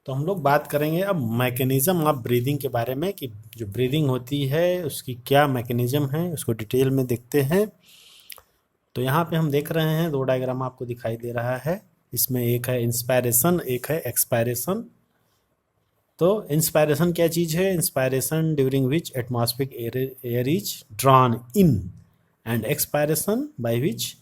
तो हम लोग बात करेंगे अब मैकेनिज्म ऑफ ब्रीदिंग के बारे में कि जो ब्रीदिंग होती है उसकी क्या मैकेनिज्म है, उसको डिटेल में देखते हैं। तो यहाँ पे हम देख रहे हैं 2 डायग्राम आपको दिखाई दे रहा है। इसमें एक है इंस्पायरेशन, एक है एक्सपायरेशन। तो इंस्पायरेशन क्या चीज़ है? Inspiration during which atmospheric air is drawn in and expiration by which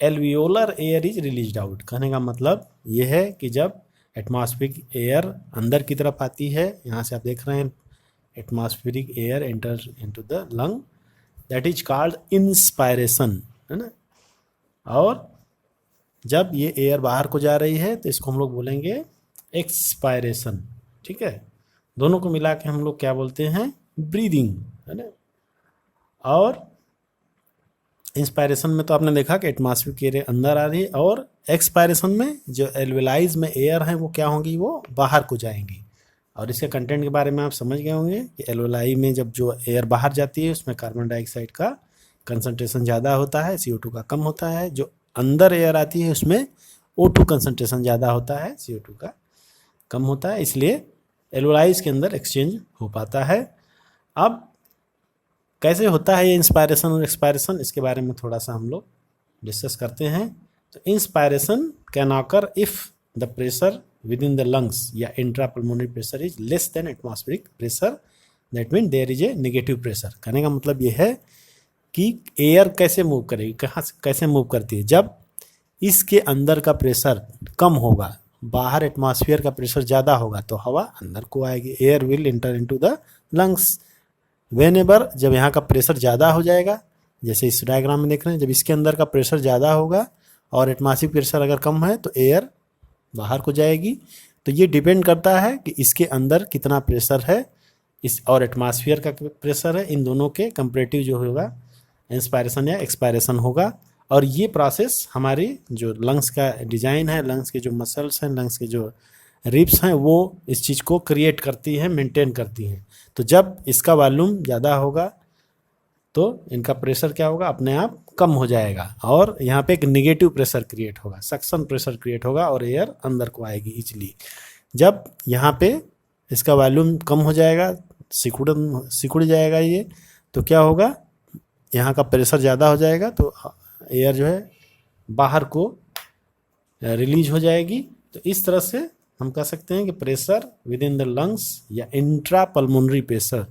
alveolar air is released out. कहने का मतलब ये है कि जब एटमॉस्फेरिक एयर अंदर की तरफ आती है, यहाँ से आप देख रहे हैं atmospheric air enter into the lung, that is called inspiration, है ना। और जब ये एयर बाहर को जा रही है तो इसको हम लोग बोलेंगे एक्सपायरेशन। ठीक है, दोनों को मिला के हम लोग क्या बोलते हैं? ब्रीदिंग, है ना। और इंस्पायरेशन में तो आपने देखा कि एटमॉस्फेरिक एयर अंदर आ रही है, और एक्सपायरेशन में जो एल्वेलाइज में एयर है वो क्या होंगी? वो बाहर को जाएंगी। और इसके कंटेंट के बारे में आप समझ गए होंगे कि एल्वेलाई में जब जो एयर बाहर जाती है उसमें कार्बन डाइऑक्साइड का कंसंट्रेशन ज़्यादा होता है, CO2 का कम होता है। जो अंदर एयर आती है उसमें O2 कंसंट्रेशन ज़्यादा होता है, CO2 का कम होता है, इसलिए एल्वेलाइज के अंदर एक्सचेंज हो पाता है। अब कैसे होता है ये इंस्पायरेशन और एक्सपायरेशन, इसके बारे में थोड़ा सा हम लोग डिस्कस करते हैं। तो inspiration can occur if the pressure within the lungs या intrapulmonary pressure is less than atmospheric pressure, that mean there is a negative pressure. कहने का मतलब ये है कि एयर कैसे मूव करेगी, कहाँ से कैसे मूव करती है? जब इसके अंदर का प्रेशर कम होगा, बाहर एटमॉस्फेयर का प्रेशर ज़्यादा होगा, तो हवा अंदर को आएगी, air will inter into the lungs. Whenever जब यहाँ का प्रेशर ज़्यादा हो जाएगा, जैसे इस डायग्राम में देख रहे हैं, जब इसके अंदर का प्रेशर ज़्यादा होगा और एटमॉस्फेरिक प्रेशर अगर कम है तो एयर बाहर को जाएगी। तो ये डिपेंड करता है कि इसके अंदर कितना प्रेशर है इस और एटमॉस्फेयर का प्रेशर है, इन दोनों के कंपैरेटिव जो होगा इंस्पायरेशन या एक्सपायरेशन होगा। और ये प्रोसेस हमारी जो लंग्स का डिज़ाइन है, लंग्स के जो मसल्स हैं, लंग्स के जो रिब्स हैं, वो इस चीज़ को क्रिएट करती हैं, मेंटेन करती हैं। तो जब इसका वॉल्यूम ज़्यादा होगा तो इनका प्रेशर क्या होगा? अपने आप कम हो जाएगा, और यहाँ पे एक नेगेटिव प्रेशर क्रिएट होगा, सक्शन प्रेशर क्रिएट होगा, और एयर अंदर को आएगी इजीली। जब यहाँ पे इसका वॉल्यूम कम हो जाएगा, सिकुड़ जाएगा ये, तो क्या होगा? यहाँ का प्रेशर ज़्यादा हो जाएगा, तो एयर जो है बाहर को रिलीज हो जाएगी। तो इस तरह से हम कह सकते हैं कि pressure within the lungs या इंट्रा पल्मोनरी प्रेशर,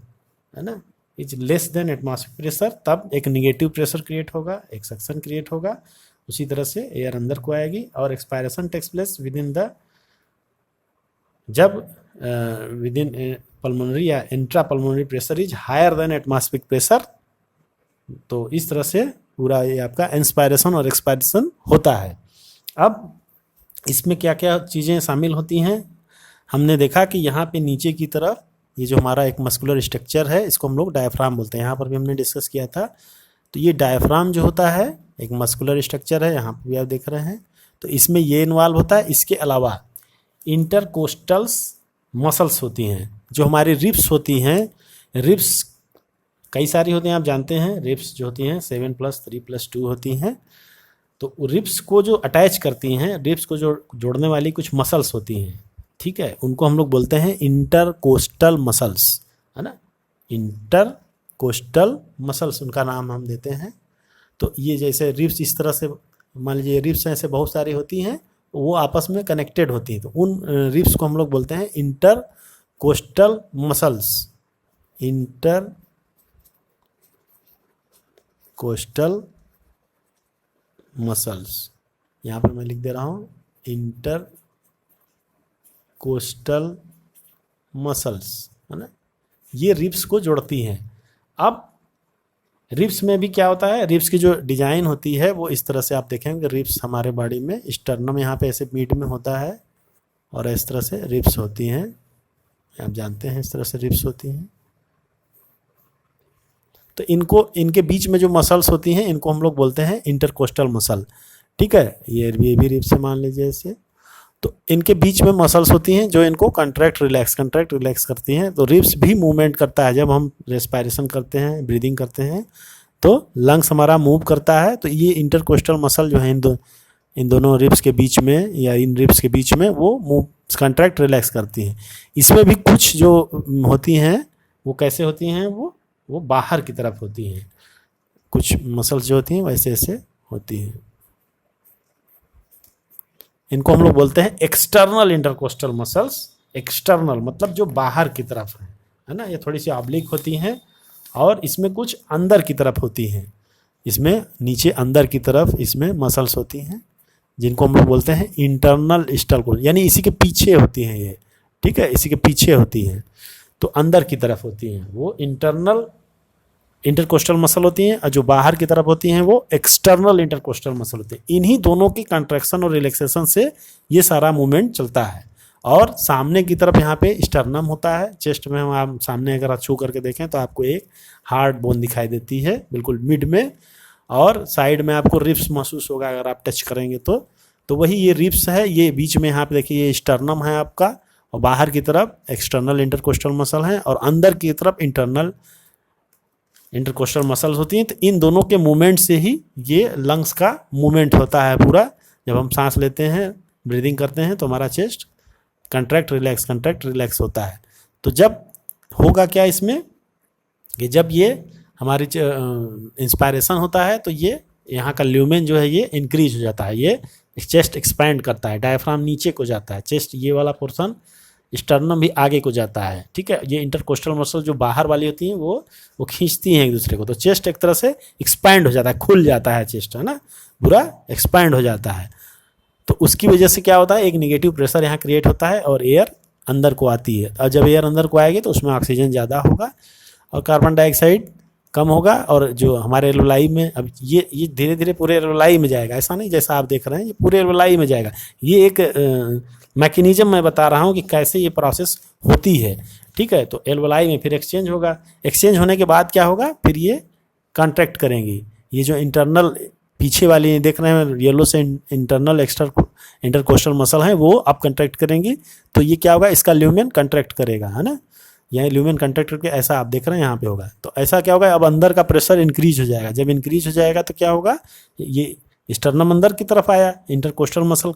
है ना, is less than atmospheric pressure, तब एक निगेटिव प्रेशर क्रिएट होगा, एक सक्शन क्रिएट होगा, उसी तरह से एयर अंदर को आएगी। और expiration takes place within the, जब विद इन पल्मोनरी या intra pulmonary pressure is higher than atmospheric pressure. तो इस तरह से पूरा ये आपका इंस्पायरेशन और एक्सपायरेशन होता है। अब इसमें क्या क्या चीज़ें शामिल होती हैं? हमने देखा कि यहाँ पे नीचे की तरफ ये जो हमारा एक मस्कुलर स्ट्रक्चर है, इसको हम लोग डायफ्राम बोलते हैं। यहाँ पर भी हमने डिस्कस किया था। तो ये डायफ्राम जो होता है एक मस्कुलर स्ट्रक्चर है, यहाँ पर भी आप देख रहे हैं। तो इसमें ये इन्वॉल्व होता है। इसके अलावा इंटरकोस्टल्स मसल्स होती हैं, जो हमारी रिब्स होती हैं। रिब्स कई सारी होती हैं, आप जानते हैं। रिब्स जो होती हैं 7+3+2 होती हैं। तो रिब्स को जो अटैच करती हैं, रिब्स को जो जोड़ने वाली कुछ मसल्स होती हैं, ठीक है, उनको हम लोग बोलते हैं इंटरकोस्टल मसल्स, है ना। इंटरकोस्टल मसल्स उनका नाम हम देते हैं। तो ये जैसे रिब्स इस तरह से, मान लीजिए रिब्स ऐसे बहुत सारी होती हैं, वो आपस में कनेक्टेड होती हैं, तो उन रिब्स को हम लोग बोलते हैं इंटरकोस्टल मसल्स। इंटरकोस्टल मसल्स, यहाँ पर मैं लिख दे रहा हूँ इंटरकोस्टल मसल्स, है ना। ये रिब्स को जोड़ती हैं। अब रिब्स में भी क्या होता है? रिब्स की जो डिजाइन होती है वो इस तरह से आप देखेंगे। रिब्स हमारे बॉडी में स्टर्नम यहाँ पे ऐसे मिड में होता है, और इस तरह से रिब्स होती हैं, आप जानते हैं, इस तरह से रिब्स होती हैं। तो इनके बीच में जो मसल्स होती हैं, इनको हम लोग बोलते हैं इंटरकोस्टल मसल, ठीक है। ये भी रिब्स से मान लीजिए ऐसे। तो इनके बीच में मसल्स होती हैं जो इनको कंट्रैक्ट रिलैक्स करती हैं। तो रिब्स भी मूवमेंट करता है। जब हम रेस्पायरेशन करते हैं, ब्रीदिंग करते हैं, तो लंग्स हमारा मूव करता है। तो ये इंटरकोस्टल मसल जो है इन दोनों रिब्स के बीच में या इन रिब्स के बीच में वो कंट्रैक्ट रिलैक्स करती हैं। इसमें भी कुछ जो होती हैं वो कैसे होती हैं, वो बाहर की तरफ होती हैं। कुछ मसल्स जो होती हैं वैसे ऐसे होती हैं। इनको हम लोग बोलते हैं एक्सटर्नल इंटरकोस्टल मसल्स। एक्सटर्नल मतलब जो बाहर की तरफ है ना। ये थोड़ी सी ऑब्लिक होती हैं और इसमें कुछ अंदर की तरफ होती हैं। इसमें नीचे अंदर की तरफ इसमें मसल्स होती हैं जिनको हम लोग बोलते हैं इंटरनल इंटरकोस्टल, यानी इसी के पीछे होती हैं ये, ठीक है, इसी के पीछे होती हैं। तो अंदर की तरफ होती हैं वो इंटरनल इंटरकोस्टल मसल होती हैं, और जो बाहर की तरफ होती हैं वो एक्सटर्नल इंटरकोस्टल मसल होती हैं। इन्हीं दोनों की कंट्रैक्शन और रिलैक्सेशन से ये सारा मूवमेंट चलता है। और सामने की तरफ यहाँ पे स्टर्नम होता है। चेस्ट में हम आप सामने अगर आप छू करके देखें तो आपको एक हार्ड बोन दिखाई देती है बिल्कुल मिड में, और साइड में आपको रिब्स महसूस होगा अगर आप टच करेंगे तो वही ये रिब्स है। ये बीच में यहाँ पे देखिए ये स्टर्नम है आपका, और बाहर की तरफ एक्सटर्नल इंटरकोस्टल मसल है, और अंदर की तरफ इंटरनल इंटरकोस्टल मसल्स होती हैं। तो इन दोनों के मूवमेंट से ही ये लंग्स का मूवमेंट होता है पूरा। जब हम सांस लेते हैं, ब्रीदिंग करते हैं, तो हमारा चेस्ट कंट्रैक्ट रिलैक्स होता है। तो जब होगा क्या इसमें कि जब ये हमारी इंस्पायरेशन होता है तो ये यहाँ का ल्यूमेन जो है ये इंक्रीज हो जाता है, ये चेस्ट एक्सपैंड करता है, डायफ्राम नीचे को जाता है, चेस्ट ये वाला पोर्शन स्टर्नम भी आगे को जाता है, ठीक है। ये इंटरकोस्टल मसल जो बाहर वाली होती हैं वो खींचती हैं एक दूसरे को, तो चेस्ट एक तरह से एक्सपैंड हो जाता है, खुल जाता है चेस्ट, है ना, पूरा एक्सपैंड हो जाता है। तो उसकी वजह से क्या होता है, एक नेगेटिव प्रेशर यहाँ क्रिएट होता है और एयर अंदर को आती है, और जब एयर अंदर को आएगी तो उसमें ऑक्सीजन ज़्यादा होगा और कार्बन डाइऑक्साइड कम होगा, और जो हमारे एल्वेलाई में अब ये धीरे धीरे पूरे एल्वेलाई में जाएगा। ऐसा नहीं जैसा आप देख रहे हैं, ये पूरे एल्वेलाई में जाएगा। ये एक मैकेनिज्म मैं बता रहा हूँ कि कैसे ये प्रोसेस होती है, ठीक है। तो एल्वेलाई में फिर एक्सचेंज होगा, एक्सचेंज होने के बाद क्या होगा, फिर ये कॉन्ट्रैक्ट करेंगी। ये जो इंटरनल पीछे वाली देख रहे हैं येलो से इंटरनल इंटरकोस्टल मसल है वो अब कॉन्ट्रैक्ट करेंगी, तो ये क्या होगा, इसका ल्यूमेन कॉन्ट्रैक्ट करेगा, है ना। यहाँ ल्यूमेन कॉन्ट्रैक्ट करके ऐसा आप देख रहे हैं यहाँ पे होगा। तो ऐसा क्या होगा, अब अंदर का प्रेशर इंक्रीज हो जाएगा। जब इंक्रीज हो जाएगा तो क्या होगा, ये स्टर्नम अंदर की तरफ आया, इंटरकोस्टल मसल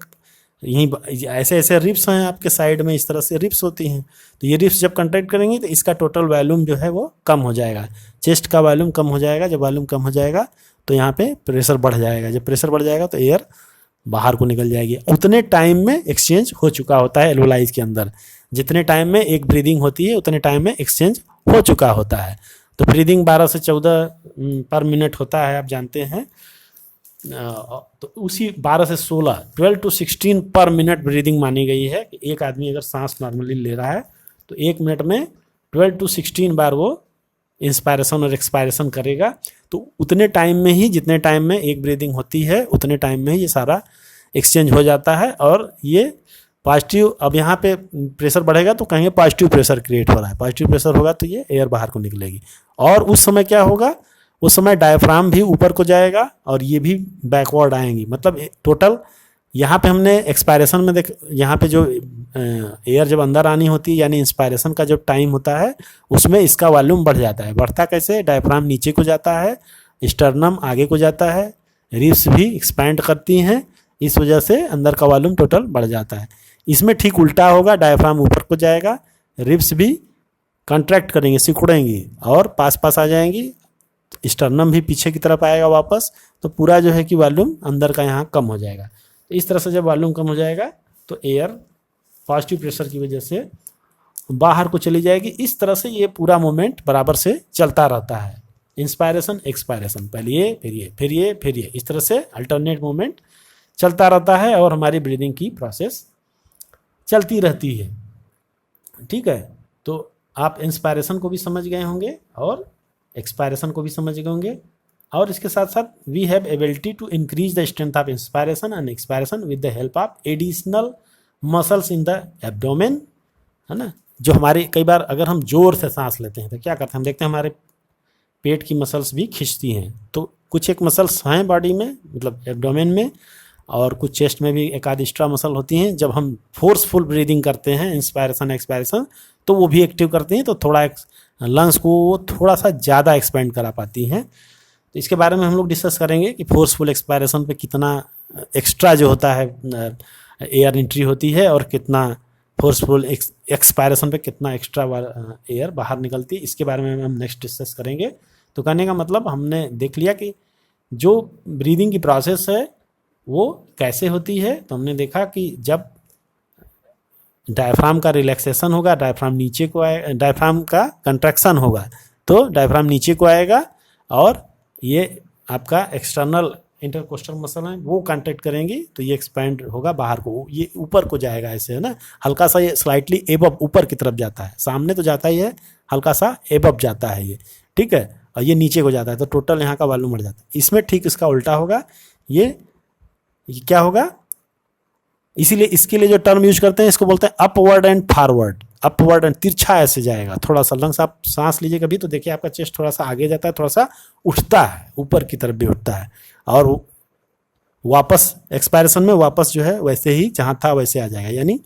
यहीं ऐसे ऐसे रिब्स हैं आपके साइड में, इस तरह से रिब्स होती हैं। तो ये रिब्स जब कॉन्ट्रैक्ट करेंगी तो इसका टोटल वॉल्यूम जो है वो कम हो जाएगा, चेस्ट का वॉल्यूम कम हो जाएगा। जब वॉल्यूम कम हो जाएगा तो यहाँ पे प्रेशर बढ़ जाएगा, जब प्रेशर बढ़ जाएगा तो एयर बाहर को निकल जाएगी। उतने टाइम में एक्सचेंज हो चुका होता है एल्वेलाइज के अंदर, जितने टाइम में एक ब्रीदिंग होती है उतने टाइम में एक्सचेंज हो चुका होता है। तो ब्रीदिंग 12 से 14 पर मिनट होता है, आप जानते हैं। तो उसी 12 से 16 12 to 16 पर मिनट ब्रीदिंग मानी गई है कि एक आदमी अगर सांस नॉर्मली ले रहा है तो 1 मिनट में 12 to 16 बार वो इंस्पायरेशन और एक्सपायरेशन करेगा। तो उतने टाइम में ही, जितने टाइम में एक ब्रीदिंग होती है उतने टाइम में ही ये सारा एक्सचेंज हो जाता है। और ये पॉजिटिव, अब यहाँ पे प्रेशर बढ़ेगा तो कहेंगे पॉजिटिव प्रेशर क्रिएट हो रहा है, पॉजिटिव प्रेशर होगा तो ये एयर बाहर को निकलेगी। और उस समय क्या होगा, उस समय डायफ्राम भी ऊपर को जाएगा और ये भी बैकवर्ड आएंगी। मतलब टोटल यहाँ पे हमने एक्सपायरेशन में देख, यहाँ पे जो एयर जब अंदर आनी होती है यानी इंस्पायरेशन का जो टाइम होता है उसमें इसका वॉल्यूम बढ़ जाता है। बढ़ता कैसे, डायफ्राम नीचे को जाता है, स्टर्नम आगे को जाता है, रिब्स भी एक्सपैंड करती हैं, इस वजह से अंदर का वॉल्यूम टोटल बढ़ जाता है। इसमें ठीक उल्टा होगा, डायफ्राम ऊपर को जाएगा, रिब्स भी कॉन्ट्रैक्ट करेंगे, सिकुड़ेंगी और पास पास आ जाएंगी, स्टर्नम भी पीछे की तरफ आएगा वापस, तो पूरा जो है कि वॉल्यूम अंदर का यहाँ कम हो जाएगा। तो इस तरह से जब वॉल्यूम कम हो जाएगा तो एयर पॉजिटिव प्रेशर की वजह से बाहर को चली जाएगी। इस तरह से ये पूरा मूवमेंट बराबर से चलता रहता है, इंस्पायरेशन एक्सपायरेशन, पहले ये फिर ये फिर ये फिर ये, इस तरह से अल्टरनेट मूवमेंट चलता रहता है और हमारी ब्रीदिंग की प्रोसेस चलती रहती है, ठीक है। तो आप इंस्पायरेशन को भी समझ गए होंगे और एक्सपायरेशन को भी समझ गए होंगे, और इसके साथ साथ we have ability to increase the strength of inspiration and expiration with the help of additional muscles in the abdomen, है ना। जो हमारे कई बार अगर हम जोर से सांस लेते हैं तो क्या करते हैं, हम देखते हैं हमारे पेट की मसल्स भी खींचती हैं। तो कुछ एक मसल्स हैं बॉडी में, मतलब एब्डोमेन में, और कुछ चेस्ट में भी एक आध एक्स्ट्रा मसल होती हैं। जब हम फोर्सफुल ब्रीदिंग करते हैं, इंस्पायरेशन एक्सपायरेशन, तो वो भी एक्टिव करती हैं, तो थोड़ा लंग्स को वो थोड़ा सा ज़्यादा एक्सपेंड करा पाती हैं। तो इसके बारे में हम लोग डिस्कस करेंगे कि फोर्सफुल एक्सपायरेशन पे कितना एक्स्ट्रा जो होता है एयर एंट्री होती है और कितना फोर्सफुल एक्सपायरेशन पे कितना एक्स्ट्रा एयर बाहर निकलती है, इसके बारे में हम नेक्स्ट डिस्कस करेंगे। तो कहने का मतलब हमने देख लिया कि जो ब्रीदिंग की प्रोसेस है वो कैसे होती है। तो हमने देखा कि जब डायफ्राम का रिलैक्सेशन होगा, डायफ्राम नीचे को आए, डायफ्राम का कंट्रैक्शन होगा तो डायफ्राम नीचे को आएगा और ये आपका एक्सटर्नल इंटरकोस्टल मसल है वो कॉन्ट्रैक्ट करेंगी तो ये एक्सपैंड होगा बाहर को, ये ऊपर को जाएगा ऐसे, है ना, हल्का सा ये स्लाइटली एबव ऊपर की तरफ जाता है, सामने तो जाता ही है, हल्का सा एबव जाता है ये, ठीक है, और ये नीचे को जाता है तो टोटल यहाँ का वॉल्यूम बढ़ जाता है। इसमें ठीक इसका उल्टा होगा, ये क्या होगा, इसीलिए इसके लिए जो टर्म यूज करते हैं इसको बोलते हैं upward and forward. Upward and तिरछा ऐसे जाएगा, थोड़ा सा लंग्स आप सांस लीजिए कभी तो देखिए आपका चेस्ट थोड़ा सा आगे जाता है, थोड़ा सा उठता है, ऊपर की तरफ भी उठता है, और वापस एक्सपायरेशन में वापस जो है वैसे ही जहाँ था वैसे आ जाएगा, यानी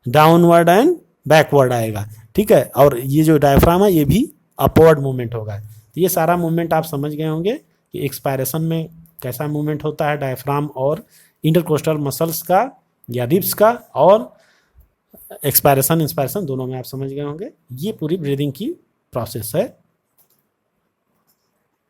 डाउनवर्ड एंड बैकवर्ड आएगा, ठीक है। और ये जो डायफ्राम है ये भी अपवर्ड मूवमेंट होगा। तो ये सारा मूवमेंट आप समझ गए होंगे कि एक्सपायरेशन में कैसा मूवमेंट होता है डायफ्राम और इंटरकोस्टल मसल्स का या रिब्स का, और एक्सपायरेशन इंस्पायरेशन दोनों में आप समझ गए होंगे। ये पूरी ब्रीदिंग की प्रोसेस है।